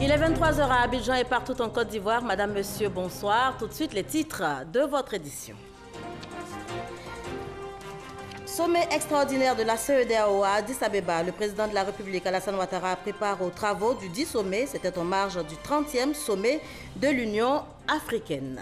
Il est 23 h à Abidjan et partout en Côte d'Ivoire. Madame, Monsieur, bonsoir. Tout de suite, les titres de votre édition. Sommet extraordinaire de la CEDEAO à Addis Abeba. Le président de la République, Alassane Ouattara, prépare aux travaux du 10 sommet. C'était en marge du 30e sommet de l'Union africaine.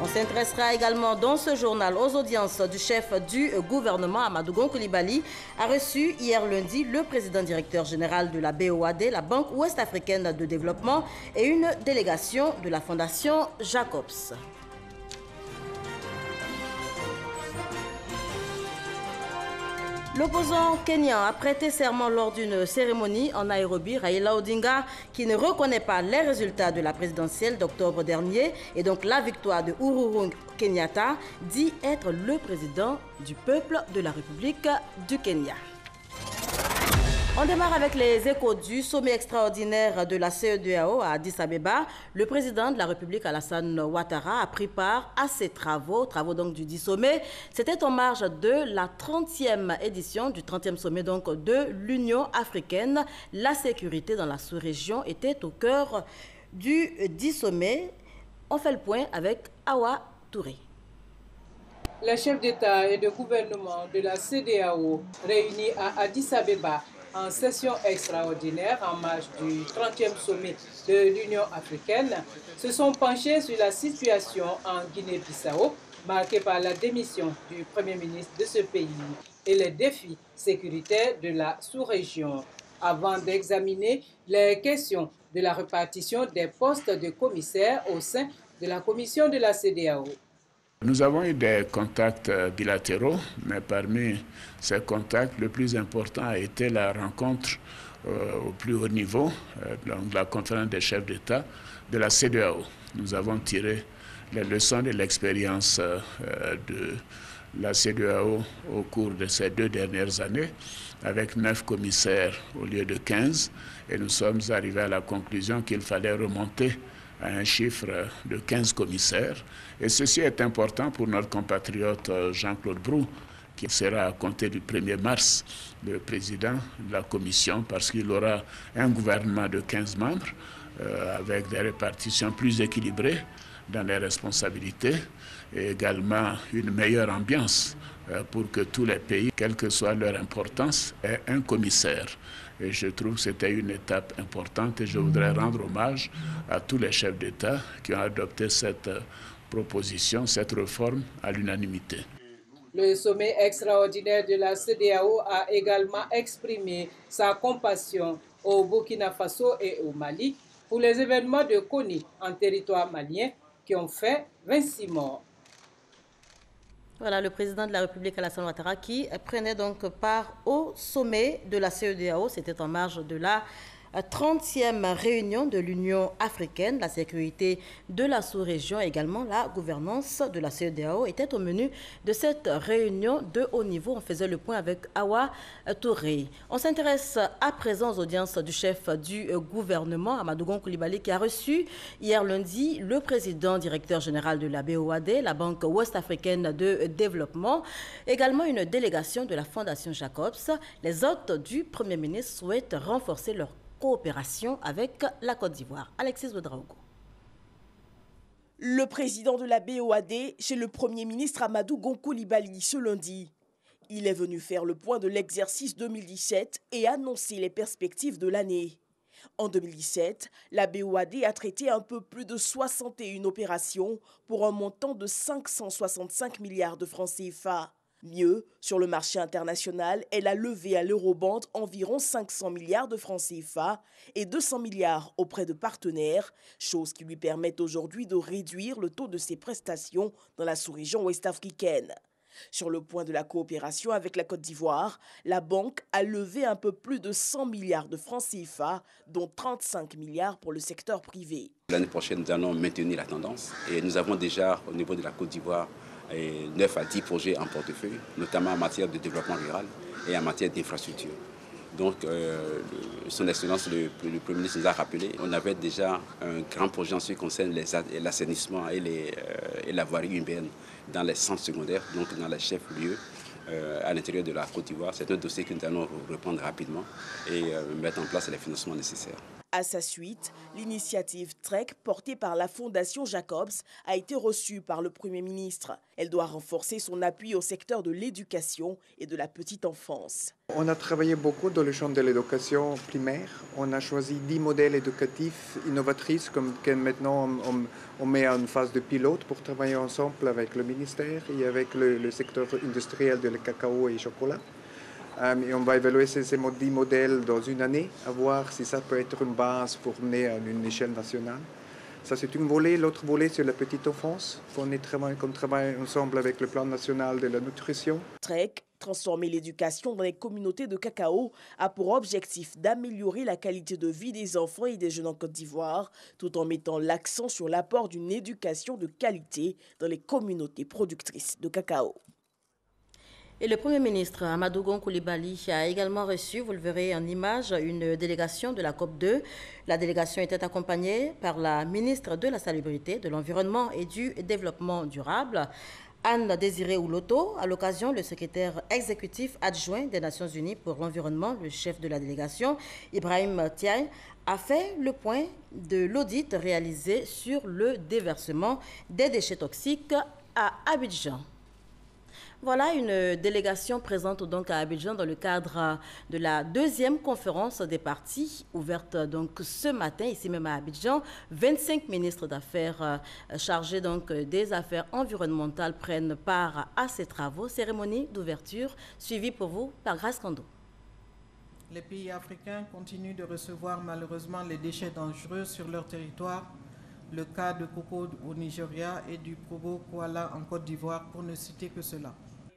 On s'intéressera également dans ce journal aux audiences du chef du gouvernement, Amadou Gon Coulibaly, a reçu hier lundi le président directeur général de la BOAD, la Banque ouest-africaine de développement, et une délégation de la Fondation Jacobs. L'opposant kenyan a prêté serment lors d'une cérémonie en Nairobi. Raila Odinga, qui ne reconnaît pas les résultats de la présidentielle d'octobre dernier et donc la victoire de Uhuru Kenyatta, dit être le président du peuple de la République du Kenya. On démarre avec les échos du sommet extraordinaire de la CEDEAO à Addis Abeba. Le président de la République, Alassane Ouattara, a pris part à ces travaux donc du 10 sommet. C'était en marge de la 30e édition du 30e sommet donc de l'Union africaine. La sécurité dans la sous-région était au cœur du 10 sommet. On fait le point avec Awa Touré. Les chefs d'État et de gouvernement de la CEDEAO réunis à Addis Abeba en session extraordinaire en marge du 30e sommet de l'Union africaine, se sont penchés sur la situation en Guinée-Bissau, marquée par la démission du Premier ministre de ce pays et les défis sécuritaires de la sous-région, avant d'examiner les questions de la répartition des postes de commissaires au sein de la commission de la CEDEAO. Nous avons eu des contacts bilatéraux, mais parmi ces contacts, le plus important a été la rencontre au plus haut niveau, donc la conférence des chefs d'État de la CEDEAO. Nous avons tiré les leçons de l'expérience de la CEDEAO au cours de ces 2 dernières années, avec 9 commissaires au lieu de 15, et nous sommes arrivés à la conclusion qu'il fallait remonter à un chiffre de 15 commissaires. Et ceci est important pour notre compatriote Jean-Claude Brou, qui sera à compter du 1er mars le président de la commission, parce qu'il aura un gouvernement de 15 membres avec des répartitions plus équilibrées dans les responsabilités et également une meilleure ambiance pour que tous les pays, quelle que soit leur importance, aient un commissaire. Et je trouve que c'était une étape importante et je voudrais rendre hommage à tous les chefs d'État qui ont adopté cette proposition, cette réforme à l'unanimité. Le sommet extraordinaire de la CEDEAO a également exprimé sa compassion au Burkina Faso et au Mali pour les événements de Koni en territoire malien qui ont fait 26 morts. Voilà le président de la République, Alassane Ouattara, qui prenait donc part au sommet de la CEDEAO. C'était en marge de la 30e réunion de l'Union africaine. La sécurité de la sous-région et également la gouvernance de la CEDEAO étaient au menu de cette réunion de haut niveau. On faisait le point avec Awa Touré. On s'intéresse à présent aux audiences du chef du gouvernement, Amadou Gon Coulibaly, qui a reçu hier lundi le président directeur général de la BOAD, la Banque ouest-africaine de développement, également une délégation de la Fondation Jacobs. Les hôtes du Premier ministre souhaitent renforcer leur coopération avec la Côte d'Ivoire. Alexis Ouedraogo. Le président de la BOAD chez le Premier ministre Amadou Gon Coulibaly ce lundi. Il est venu faire le point de l'exercice 2017 et annoncer les perspectives de l'année. En 2017, la BOAD a traité un peu plus de 61 opérations pour un montant de 565 milliards de francs CFA. Mieux, sur le marché international, elle a levé à l'Eurobond environ 500 milliards de francs CFA et 200 milliards auprès de partenaires, chose qui lui permet aujourd'hui de réduire le taux de ses prestations dans la sous-région ouest-africaine. Sur le point de la coopération avec la Côte d'Ivoire, la banque a levé un peu plus de 100 milliards de francs CFA, dont 35 milliards pour le secteur privé. L'année prochaine, nous allons maintenir la tendance et nous avons déjà au niveau de la Côte d'Ivoire 9 à 10 projets en portefeuille, notamment en matière de développement rural et en matière d'infrastructure. Donc, son Excellence, le Premier ministre nous a rappelé, on avait déjà un grand projet en ce qui concerne l'assainissement et la voirie urbaine dans les centres secondaires, donc dans les chefs-lieux à l'intérieur de la Côte d'Ivoire. C'est un dossier que nous allons reprendre rapidement et mettre en place les financements nécessaires. À sa suite, l'initiative TREC, portée par la Fondation Jacobs, a été reçue par le Premier ministre. Elle doit renforcer son appui au secteur de l'éducation et de la petite enfance. On a travaillé beaucoup dans le champ de l'éducation primaire. On a choisi 10 modèles éducatifs innovatrices que maintenant on met en phase de pilote pour travailler ensemble avec le ministère et avec le secteur industriel de cacao et chocolat. Et on va évaluer ces 10 modèles dans une année, à voir si ça peut être une base pour mener à une échelle nationale. Ça, c'est un volet. L'autre volet, c'est la petite enfance, qu'on travaille ensemble avec le plan national de la nutrition. TREC, transformer l'éducation dans les communautés de cacao, a pour objectif d'améliorer la qualité de vie des enfants et des jeunes en Côte d'Ivoire, tout en mettant l'accent sur l'apport d'une éducation de qualité dans les communautés productrices de cacao. Et le Premier ministre Amadou Gon Coulibaly a également reçu, vous le verrez en image, une délégation de la COP2. La délégation était accompagnée par la ministre de la Salubrité, de l'Environnement et du Développement durable, Anne-Désirée Ouloto. À l'occasion, le secrétaire exécutif adjoint des Nations Unies pour l'environnement, le chef de la délégation, Ibrahim Tiaye, a fait le point de l'audit réalisé sur le déversement des déchets toxiques à Abidjan. Voilà une délégation présente donc à Abidjan dans le cadre de la deuxième conférence des partis ouverte donc ce matin ici même à Abidjan. 25 ministres d'affaires chargés donc des affaires environnementales prennent part à ces travaux. Cérémonie d'ouverture suivie pour vous par Grace Kando. Les pays africains continuent de recevoir malheureusement les déchets dangereux sur leur territoire. Le cas de coco au Nigeria et du Probo Koala en Côte d'Ivoire pour ne citer que cela.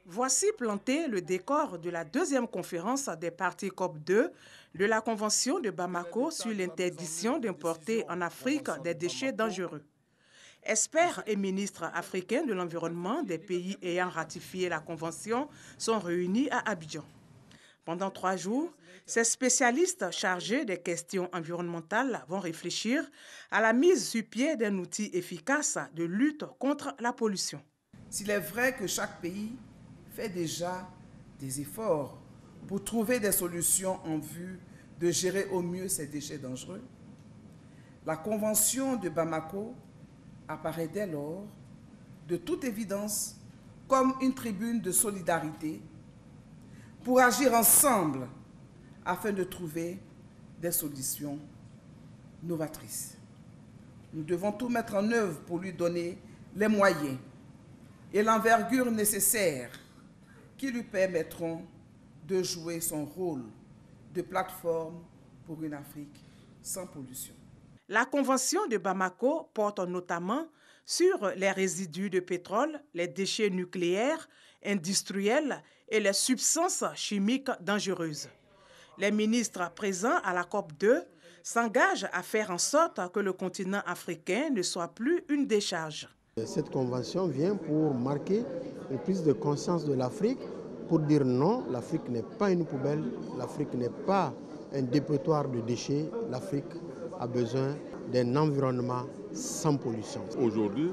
Voici planté le décor de la deuxième conférence des parties COP2 de la Convention de Bamako sur l'interdiction d'importer en Afrique des déchets dangereux. Experts et ministres africains de l'environnement des pays ayant ratifié la Convention sont réunis à Abidjan. Pendant 3 jours, ces spécialistes chargés des questions environnementales vont réfléchir à la mise sur pied d'un outil efficace de lutte contre la pollution. S'il est vrai que chaque pays fait déjà des efforts pour trouver des solutions en vue de gérer au mieux ces déchets dangereux, la Convention de Bamako apparaît dès lors, de toute évidence, comme une tribune de solidarité pour agir ensemble afin de trouver des solutions novatrices. Nous devons tout mettre en œuvre pour lui donner les moyens et l'envergure nécessaire qui lui permettront de jouer son rôle de plateforme pour une Afrique sans pollution. La Convention de Bamako porte notamment sur les résidus de pétrole, les déchets nucléaires, industriels et les substances chimiques dangereuses. Les ministres présents à la COP2 s'engagent à faire en sorte que le continent africain ne soit plus une décharge. Cette convention vient pour marquer une prise de conscience de l'Afrique, pour dire non, l'Afrique n'est pas une poubelle, l'Afrique n'est pas un dépotoir de déchets, l'Afrique a besoin d'un environnement sans pollution. Aujourd'hui,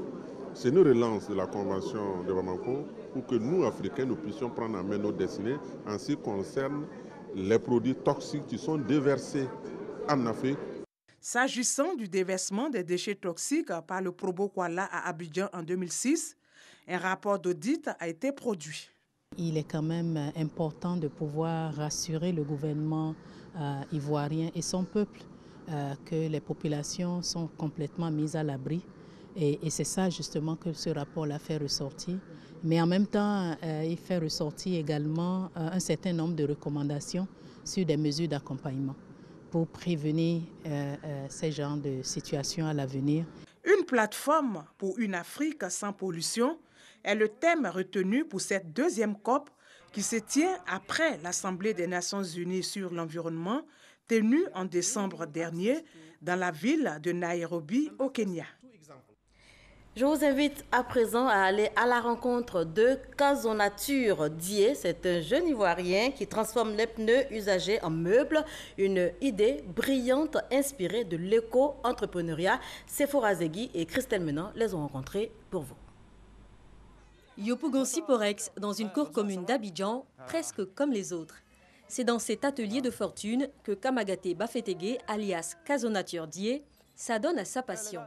c'est une relance de la Convention de Bamako pour que nous, Africains, nous puissions prendre en main nos destinées en ce qui concerne les produits toxiques qui sont déversés en Afrique. S'agissant du déversement des déchets toxiques par le Probo Koala à Abidjan en 2006, un rapport d'audit a été produit. Il est quand même important de pouvoir rassurer le gouvernement ivoirien et son peuple que les populations sont complètement mises à l'abri. Et c'est ça justement que ce rapport-là fait ressortir. Mais en même temps, il fait ressortir également un certain nombre de recommandations sur des mesures d'accompagnement pour prévenir ces genres de situations à l'avenir. Une plateforme pour une Afrique sans pollution est le thème retenu pour cette deuxième COP qui se tient après l'Assemblée des Nations Unies sur l'environnement tenue en décembre dernier dans la ville de Nairobi au Kenya. Je vous invite à présent à aller à la rencontre de Casonature Dié. C'est un jeune Ivoirien qui transforme les pneus usagés en meubles. Une idée brillante inspirée de l'éco-entrepreneuriat. Sephora Zegui et Christelle Menon les ont rencontrés pour vous. Yopougon Siporex, dans une cour commune d'Abidjan, presque comme les autres. C'est dans cet atelier de fortune que Kamagaté Bafetegue, alias Casonature Die, s'adonne à sa passion,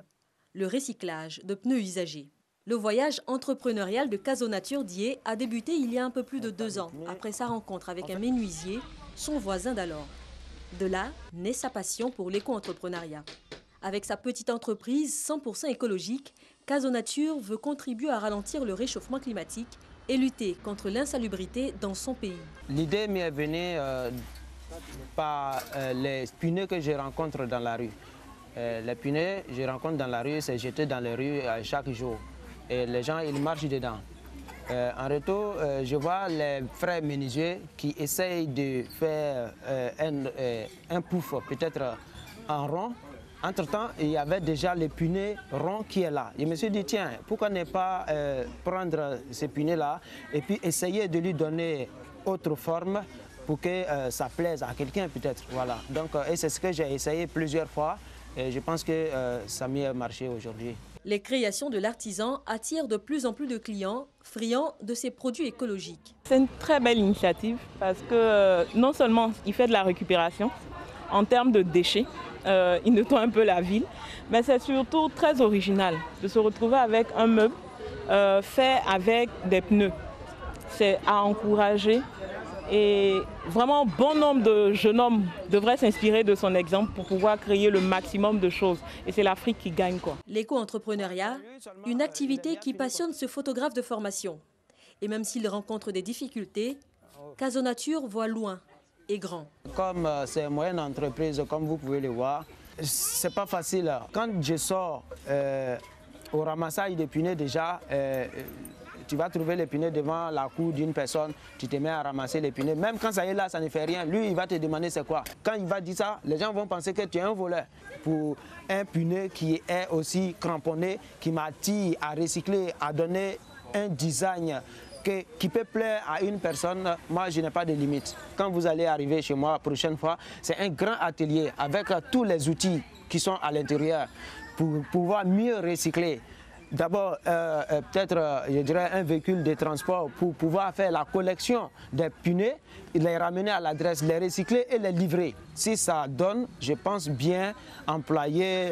le recyclage de pneus usagés. Le voyage entrepreneurial de Casonature Die a débuté il y a un peu plus de 2 ans, après sa rencontre avec un menuisier, son voisin d'alors. De là naît sa passion pour l'éco-entrepreneuriat. Avec sa petite entreprise 100% écologique, Casonature veut contribuer à ralentir le réchauffement climatique et lutter contre l'insalubrité dans son pays. L'idée m'est venue par les pneus que je rencontre dans la rue. Les pneus que je rencontre dans la rue, c'est jeté dans les rues chaque jour. Et les gens, ils marchent dedans. En retour, je vois les frères menuisiers qui essayent de faire un pouf, peut-être en rond. Entre-temps, il y avait déjà les pneus ronds qui est là. Je me suis dit, tiens, pourquoi ne pas prendre ces pneus-là et puis essayer de lui donner autre forme pour que ça plaise à quelqu'un peut-être. Voilà. Donc, et c'est ce que j'ai essayé plusieurs fois et je pense que ça a mieux marché aujourd'hui. Les créations de l'artisan attirent de plus en plus de clients friands de ces produits écologiques. C'est une très belle initiative parce que non seulement il fait de la récupération en termes de déchets, il nettoie un peu la ville, mais c'est surtout très original de se retrouver avec un meuble fait avec des pneus. C'est à encourager et vraiment bon nombre de jeunes hommes devraient s'inspirer de son exemple pour pouvoir créer le maximum de choses. Et c'est l'Afrique qui gagne, quoi. L'éco-entrepreneuriat, une activité qui passionne ce photographe de formation. Et même s'il rencontre des difficultés, Casonature voit loin et grand. Comme c'est une moyenne entreprise, comme vous pouvez le voir, c'est pas facile. Quand je sors au ramassage des pneus déjà, tu vas trouver les pneus devant la cour d'une personne, tu te mets à ramasser les pneus. Même quand ça est là, ça ne fait rien. Lui, il va te demander c'est quoi. Quand il va dire ça, les gens vont penser que tu es un voleur. Pour un pneu qui est aussi cramponné, qui m'attire à recycler, à donner un design qui peut plaire à une personne, moi je n'ai pas de limite. Quand vous allez arriver chez moi la prochaine fois, c'est un grand atelier avec tous les outils qui sont à l'intérieur pour pouvoir mieux recycler. D'abord, peut-être, je dirais, un véhicule de transport pour pouvoir faire la collection des pneus, les ramener à l'adresse, les recycler et les livrer. Si ça donne, je pense bien employer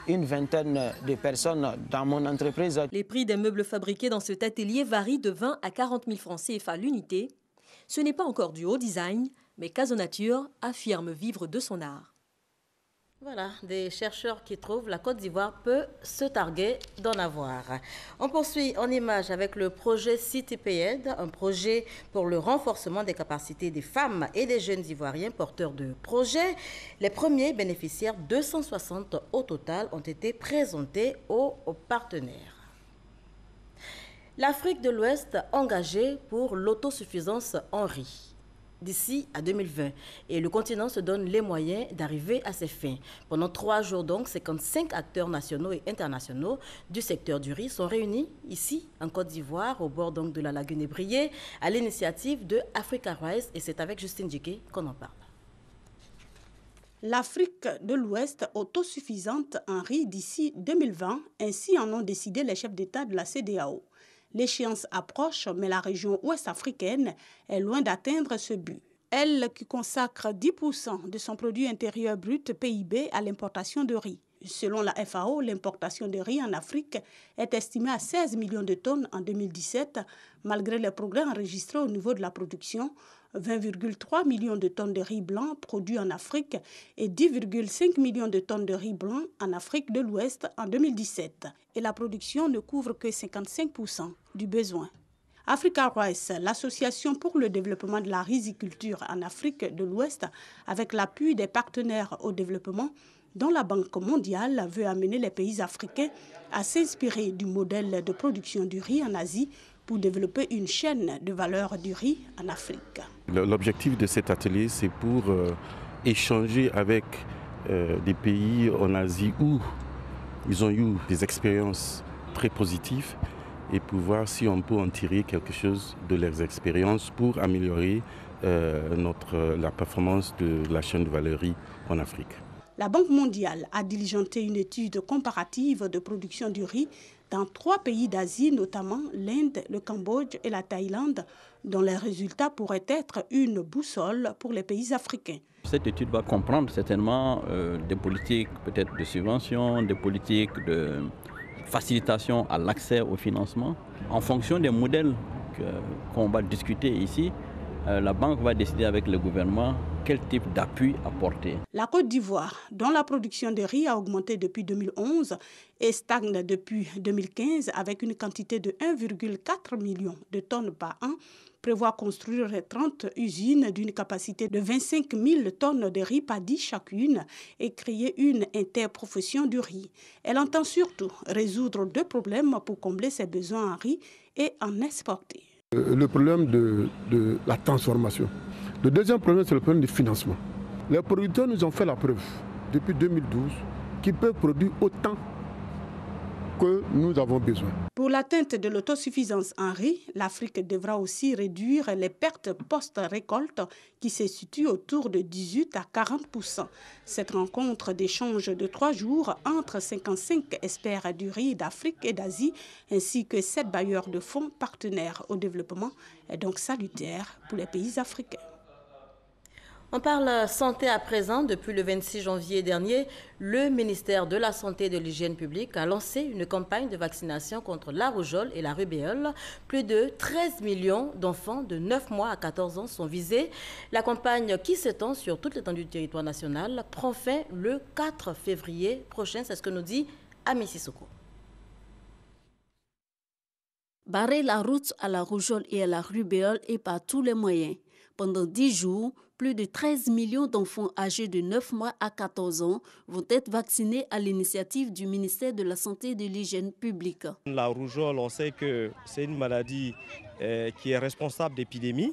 une vingtaine de personnes dans mon entreprise. Les prix des meubles fabriqués dans cet atelier varient de 20 à 40 000 francs CFA l'unité. Ce n'est pas encore du haut design, mais Casonature affirme vivre de son art. Voilà, des chercheurs qui trouvent la Côte d'Ivoire peut se targuer d'en avoir. On poursuit en images avec le projet CityPaid, un projet pour le renforcement des capacités des femmes et des jeunes Ivoiriens porteurs de projets. Les premiers bénéficiaires, 260 au total, ont été présentés aux partenaires. L'Afrique de l'Ouest engagée pour l'autosuffisance en riz d'ici à 2020. Et le continent se donne les moyens d'arriver à ses fins. Pendant 3 jours donc, 55 acteurs nationaux et internationaux du secteur du riz sont réunis ici en Côte d'Ivoire, au bord donc de la lagune Ébrié, à l'initiative de Africa Rice. Et c'est avec Justine Djiké qu'on en parle. L'Afrique de l'Ouest autosuffisante en riz d'ici 2020, ainsi en ont décidé les chefs d'État de la CEDEAO. L'échéance approche, mais la région ouest africaine est loin d'atteindre ce but. Elle qui consacre 10% de son produit intérieur brut PIB à l'importation de riz. Selon la FAO, l'importation de riz en Afrique est estimée à 16 millions de tonnes en 2017, malgré les progrès enregistrés au niveau de la production. 20,3 millions de tonnes de riz blanc produits en Afrique et 10,5 millions de tonnes de riz blanc en Afrique de l'Ouest en 2017. Et la production ne couvre que 55% du besoin. Africa Rice, l'association pour le développement de la riziculture en Afrique de l'Ouest, avec l'appui des partenaires au développement, dont la Banque mondiale veut amener les pays africains à s'inspirer du modèle de production du riz en Asie pour développer une chaîne de valeur du riz en Afrique. L'objectif de cet atelier, c'est pour échanger avec des pays en Asie où ils ont eu des expériences très positives et pour voir si on peut en tirer quelque chose de leurs expériences pour améliorer la performance de la chaîne de valeur riz en Afrique. La Banque mondiale a diligenté une étude comparative de production du riz dans 3 pays d'Asie, notamment l'Inde, le Cambodge et la Thaïlande, dont les résultats pourraient être une boussole pour les pays africains. Cette étude va comprendre certainement des politiques peut-être de subvention, des politiques de facilitation à l'accès au financement. En fonction des modèles qu'on va discuter ici, la banque va décider avec le gouvernement quel type d'appui apporter. La Côte d'Ivoire, dont la production de riz a augmenté depuis 2011 et stagne depuis 2015 avec une quantité de 1,4 million de tonnes par an, prévoit construire 30 usines d'une capacité de 25 000 tonnes de riz paddy chacune et créer une interprofession du riz. Elle entend surtout résoudre 2 problèmes pour combler ses besoins en riz et en exporter. Le problème de la transformation. Le deuxième problème, c'est le problème du financement. Les producteurs nous ont fait la preuve depuis 2012 qu'ils peuvent produire autant que nous avons besoin. Pour l'atteinte de l'autosuffisance en riz, l'Afrique devra aussi réduire les pertes post-récolte qui se situent autour de 18 à 40%. Cette rencontre d'échange de 3 jours entre 55 experts du riz d'Afrique et d'Asie ainsi que 7 bailleurs de fonds partenaires au développement est donc salutaire pour les pays africains. On parle santé à présent. Depuis le 26 janvier dernier, le ministère de la Santé et de l'Hygiène publique a lancé une campagne de vaccination contre la rougeole et la rubéole. Plus de 13 millions d'enfants de 9 mois à 14 ans sont visés. La campagne, qui s'étend sur toute l'étendue du territoire national, prend fin le 4 février prochain. C'est ce que nous dit Ami Sissoko. Barrer la route à la rougeole et à la rubéole est par tous les moyens. Pendant 10 jours, plus de 13 millions d'enfants âgés de 9 mois à 14 ans vont être vaccinés à l'initiative du ministère de la Santé et de l'Hygiène publique. La rougeole, on sait que c'est une maladie qui est responsable d'épidémies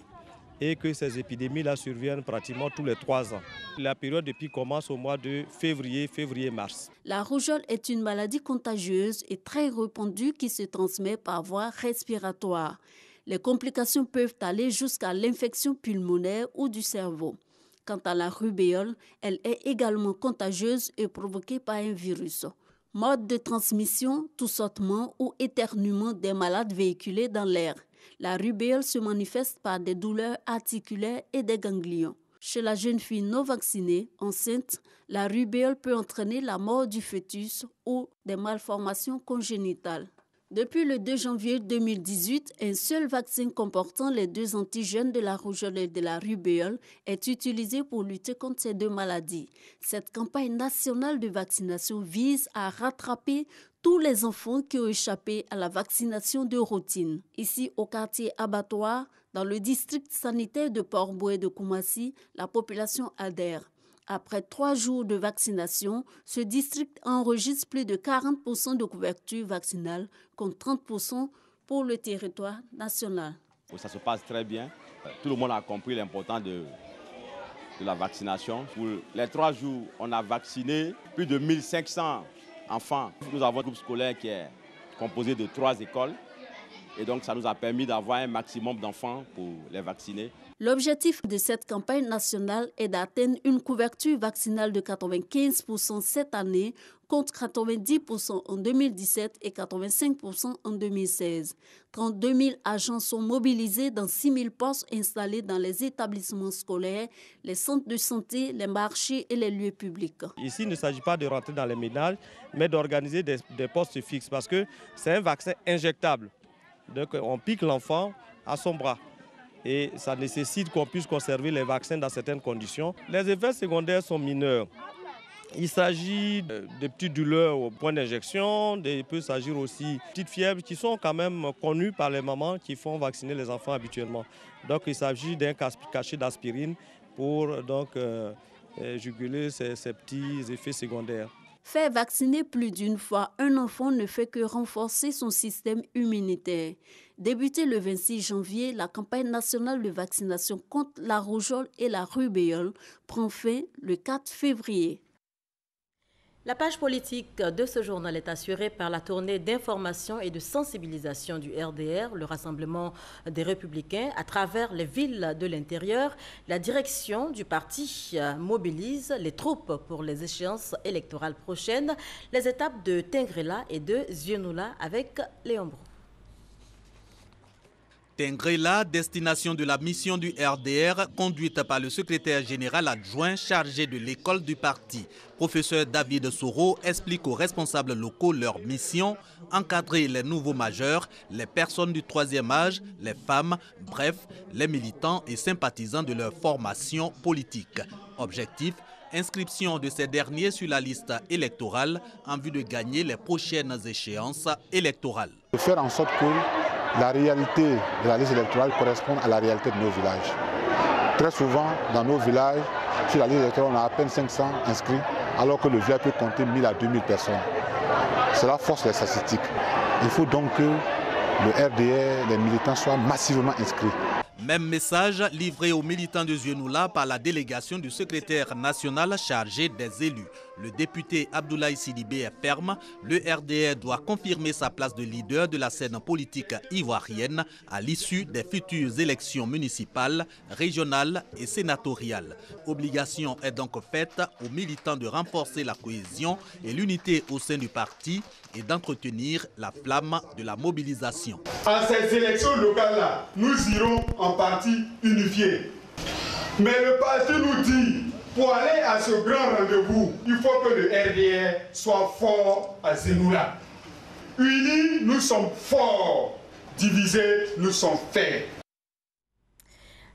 et que ces épidémies-là surviennent pratiquement tous les 3 ans. La période de pic commence au mois de février-mars. La rougeole est une maladie contagieuse et très répandue qui se transmet par voie respiratoire. Les complications peuvent aller jusqu'à l'infection pulmonaire ou du cerveau. Quant à la rubéole, elle est également contagieuse et provoquée par un virus. Mode de transmission, toussotement ou éternuement des malades véhiculés dans l'air. La rubéole se manifeste par des douleurs articulaires et des ganglions. Chez la jeune fille non vaccinée, enceinte, la rubéole peut entraîner la mort du fœtus ou des malformations congénitales. Depuis le 2 janvier 2018, un seul vaccin comportant les 2 antigènes de la rougeole et de la rubéole est utilisé pour lutter contre ces 2 maladies. Cette campagne nationale de vaccination vise à rattraper tous les enfants qui ont échappé à la vaccination de routine. Ici, au quartier Abattoir, dans le district sanitaire de Port-Bouët de Koumassi, la population adhère. Après 3 jours de vaccination, ce district enregistre plus de 40% de couverture vaccinale contre 30% pour le territoire national. Ça se passe très bien. Tout le monde a compris l'importance de la vaccination. Pour les 3 jours, on a vacciné plus de 1500 enfants. Nous avons un groupe scolaire qui est composé de 3 écoles. Et donc, ça nous a permis d'avoir un maximum d'enfants pour les vacciner. L'objectif de cette campagne nationale est d'atteindre une couverture vaccinale de 95% cette année, contre 90% en 2017 et 85% en 2016. 32 000 agents sont mobilisés dans 6 000 postes installés dans les établissements scolaires, les centres de santé, les marchés et les lieux publics. Ici, il ne s'agit pas de rentrer dans les ménages, mais d'organiser des postes fixes parce que c'est un vaccin injectable. Donc, on pique l'enfant à son bras. Et ça nécessite qu'on puisse conserver les vaccins dans certaines conditions. Les effets secondaires sont mineurs. Il s'agit de petites douleurs au point d'injection, il peut s'agir aussi de petites fièvres qui sont quand même connues par les mamans qui font vacciner les enfants habituellement. Donc il s'agit d'un cachet d'aspirine pour donc, juguler ces petits effets secondaires. Faire vacciner plus d'une fois un enfant ne fait que renforcer son système immunitaire. Débutée le 26 janvier, la campagne nationale de vaccination contre la rougeole et la rubéole prend fin le 4 février. La page politique de ce journal est assurée par la tournée d'information et de sensibilisation du RDR, le Rassemblement des Républicains, à travers les villes de l'intérieur. La direction du parti mobilise les troupes pour les échéances électorales prochaines. Les étapes de Tengrela et de Zionoula avec Léon Brou. Tengrela, destination de la mission du RDR, conduite par le secrétaire général adjoint chargé de l'école du parti. Professeur David Soro explique aux responsables locaux leur mission, encadrer les nouveaux majeurs, les personnes du troisième âge, les femmes, bref, les militants et sympathisants de leur formation politique. Objectif, inscription de ces derniers sur la liste électorale en vue de gagner les prochaines échéances électorales. De faire en sorte que la réalité de la liste électorale correspond à la réalité de nos villages. Très souvent, dans nos villages, sur la liste électorale, on a à peine 500 inscrits, alors que le village peut compter 1000 à 2000 personnes. Cela force les statistiques. Il faut donc que le RDR, les militants soient massivement inscrits. Même message livré aux militants de Zionoula par la délégation du secrétaire national chargé des élus. Le député Abdoulaye Sidibé est ferme. Le RDR doit confirmer sa place de leader de la scène politique ivoirienne à l'issue des futures élections municipales, régionales et sénatoriales. Obligation est donc faite aux militants de renforcer la cohésion et l'unité au sein du parti et d'entretenir la flamme de la mobilisation. À ces élections locales-là, nous irons en parti unifié. Mais le parti nous dit, pour aller à ce grand rendez-vous, il faut que le RDR soit fort à Zionoula. Unis, nous sommes forts. Divisés, nous sommes faibles.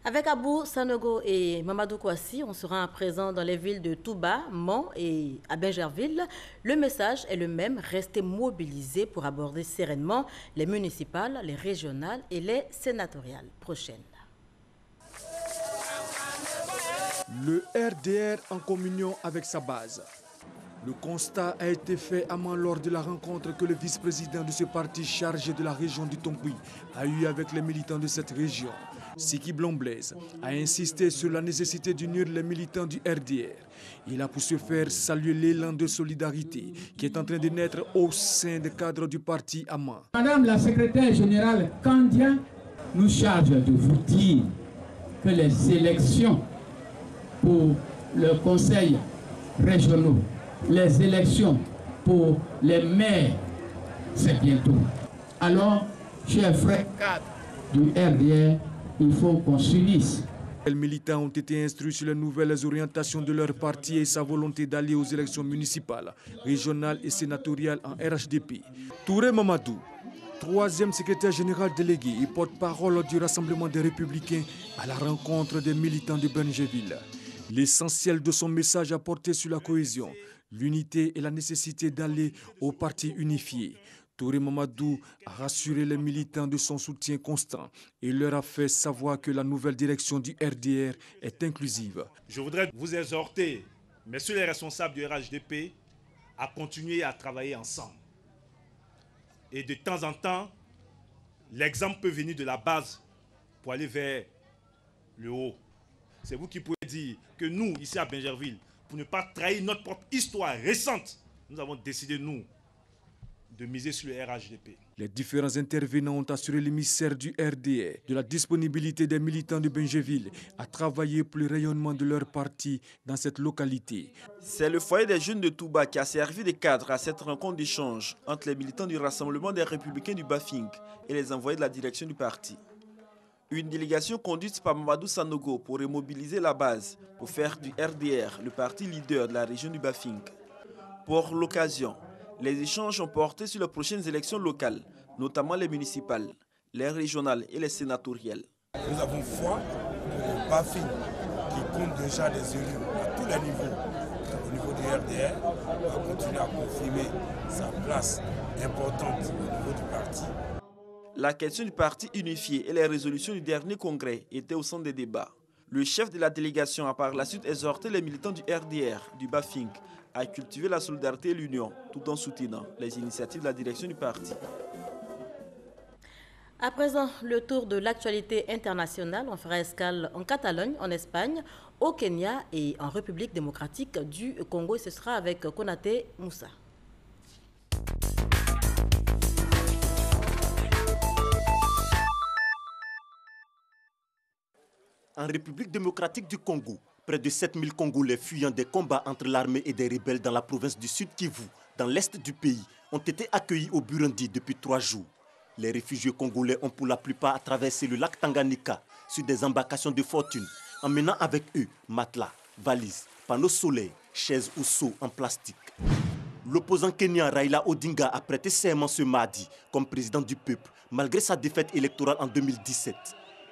Avec Abou Sanogo et Mamadou Kouassi, on sera présent dans les villes de Touba, Mans et à Bingerville. Le message est le même, rester mobilisés pour aborder sereinement les municipales, les régionales et les sénatoriales prochaines. Le RDR en communion avec sa base. Le constat a été fait à Mans lors de la rencontre que le vice-président de ce parti chargé de la région du Tongui a eue avec les militants de cette région. Siki Blon-Blaise a insisté sur la nécessité d'unir les militants du RDR. Il a pour ce faire salué l'élan de solidarité qui est en train de naître au sein des cadres du parti à Mans. Madame la secrétaire générale Kandia nous charge de vous dire que les élections pour le conseil régional, les élections pour les maires, c'est bientôt. Alors, chers frères cadres du RDR, il faut qu'on s'unisse. Les militants ont été instruits sur les nouvelles orientations de leur parti et sa volonté d'aller aux élections municipales, régionales et sénatoriales en RHDP. Touré Mamadou, troisième secrétaire général délégué et porte-parole du Rassemblement des Républicains à la rencontre des militants de Bingerville. L'essentiel de son message a porté sur la cohésion, l'unité et la nécessité d'aller au parti unifié. Touré Mamadou a rassuré les militants de son soutien constant et leur a fait savoir que la nouvelle direction du RDR est inclusive. Je voudrais vous exhorter, messieurs les responsables du RHDP, à continuer à travailler ensemble. Et de temps en temps, l'exemple peut venir de la base pour aller vers le haut. C'est vous qui pouvez dire que nous, ici à Bingerville, pour ne pas trahir notre propre histoire récente, nous avons décidé, nous, de miser sur le RHDP. Les différents intervenants ont assuré l'émissaire du RDR de la disponibilité des militants de Bingerville à travailler pour le rayonnement de leur parti dans cette localité. C'est le foyer des jeunes de Touba qui a servi de cadre à cette rencontre d'échange entre les militants du Rassemblement des Républicains du Bafing et les envoyés de la direction du parti. Une délégation conduite par Mamadou Sanogo pour remobiliser la base pour faire du RDR le parti leader de la région du Bafing. Pour l'occasion, les échanges ont porté sur les prochaines élections locales, notamment les municipales, les régionales et les sénatoriales. Nous avons foi que le Bafing, qui compte déjà des élus à tous les niveaux, au niveau du RDR, va continuer à confirmer sa place importante au niveau du parti. La question du parti unifié et les résolutions du dernier congrès étaient au centre des débats. Le chef de la délégation a par la suite exhorté les militants du RDR, du Bafing, à cultiver la solidarité et l'union, tout en soutenant les initiatives de la direction du parti. À présent, le tour de l'actualité internationale. On fera escale en Catalogne, en Espagne, au Kenya et en République démocratique du Congo. Et ce sera avec Konaté Moussa. En République démocratique du Congo, près de 7000 Congolais fuyant des combats entre l'armée et des rebelles dans la province du Sud Kivu, dans l'est du pays, ont été accueillis au Burundi depuis 3 jours. Les réfugiés congolais ont pour la plupart traversé le lac Tanganyika sur des embarcations de fortune, emmenant avec eux matelas, valises, panneaux solaires, chaises ou seaux en plastique. L'opposant kenyan Raila Odinga a prêté serment ce mardi comme président du peuple, malgré sa défaite électorale en 2017.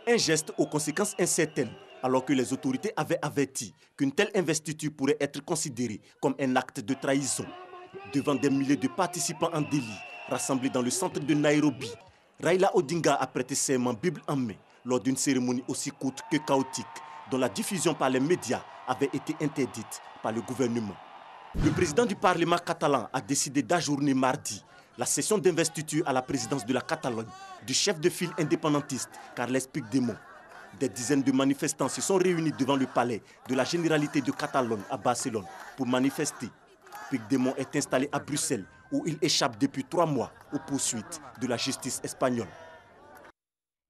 Un geste aux conséquences incertaines, alors que les autorités avaient averti qu'une telle investiture pourrait être considérée comme un acte de trahison. Devant des milliers de participants en délit, rassemblés dans le centre de Nairobi, Raila Odinga a prêté serment Bible en main lors d'une cérémonie aussi courte que chaotique, dont la diffusion par les médias avait été interdite par le gouvernement. Le président du Parlement catalan a décidé d'ajourner mardi la session d'investiture à la présidence de la Catalogne du chef de file indépendantiste Carles Puigdemont. Des dizaines de manifestants se sont réunis devant le palais de la Généralité de Catalogne à Barcelone pour manifester. Puigdemont est installé à Bruxelles où il échappe depuis 3 mois aux poursuites de la justice espagnole.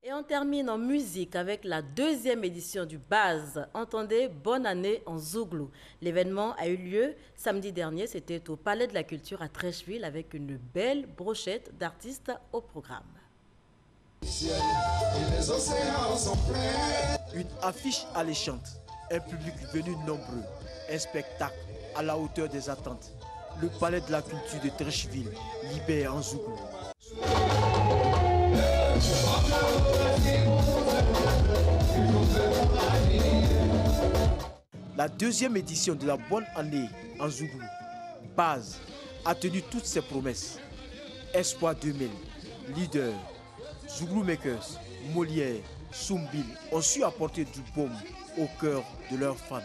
Et on termine en musique avec la 2e édition du Buzz. Entendez Bonne année en Zouglou. L'événement a eu lieu samedi dernier. C'était au Palais de la Culture à Treichville avec une belle brochette d'artistes au programme. Une affiche alléchante, un public venu nombreux, un spectacle à la hauteur des attentes. Le Palais de la Culture de Treichville, libère en Zouglou. La 2e édition de la Bonne année en Zouglou, Buzz, a tenu toutes ses promesses. Espoir 2000, Leader, Zouglou Makers, Molière, Soumbil ont su apporter du baume au cœur de leurs fans.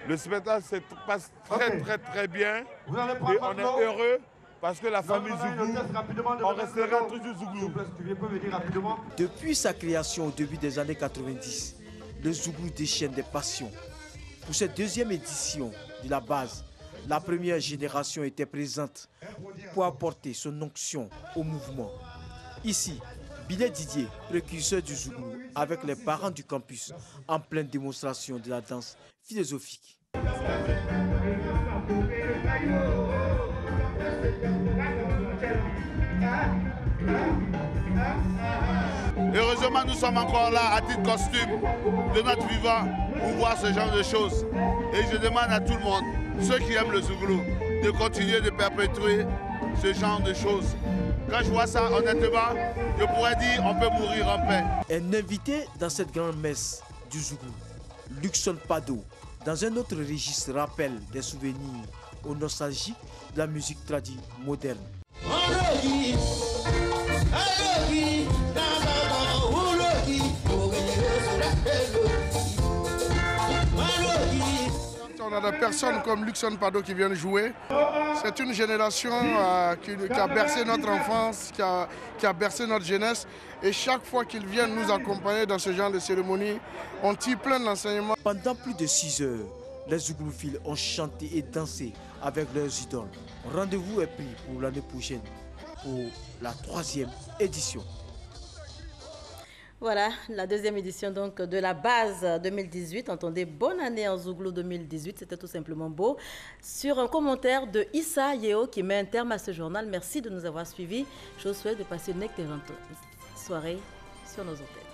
Le spectacle se passe très bien et on est heureux parce que la famille Zouglou, on restera toujours Zouglou. Depuis sa création au début des années 90, le Zouglou déchaîne des passions. Pour cette 2e édition de la Buzz, la première génération était présente pour apporter son onction au mouvement. Ici, Bilet Didier, précurseur du Zouglou, avec les parents du campus, en pleine démonstration de la danse philosophique. Heureusement, nous sommes encore là à titre costume de notre vivant pour voir ce genre de choses. Et je demande à tout le monde, ceux qui aiment le Zouglou, de continuer de perpétuer ce genre de choses. Quand je vois ça, honnêtement, je pourrais dire on peut mourir en paix. Un invité dans cette grande messe du Zouglou, Luxon Pado, dans un autre registre, rappelle des souvenirs aux nostalgiques de la musique tradie moderne. On a des personnes comme Luxon Pado qui viennent jouer. C'est une génération qui a bercé notre enfance, qui a bercé notre jeunesse. Et chaque fois qu'ils viennent nous accompagner dans ce genre de cérémonie, on tire plein d'enseignements. Pendant plus de 6 heures, les Zouglouphiles ont chanté et dansé avec leurs idoles. Rendez-vous est pris pour l'année prochaine, pour la 3e édition. Voilà, la 2e édition donc de la Buzz 2018. Entendez Bonne année en Zouglou 2018, c'était tout simplement beau. Sur un commentaire de Issa Yeo qui met un terme à ce journal. Merci de nous avoir suivis. Je vous souhaite de passer une excellente soirée sur nos antennes.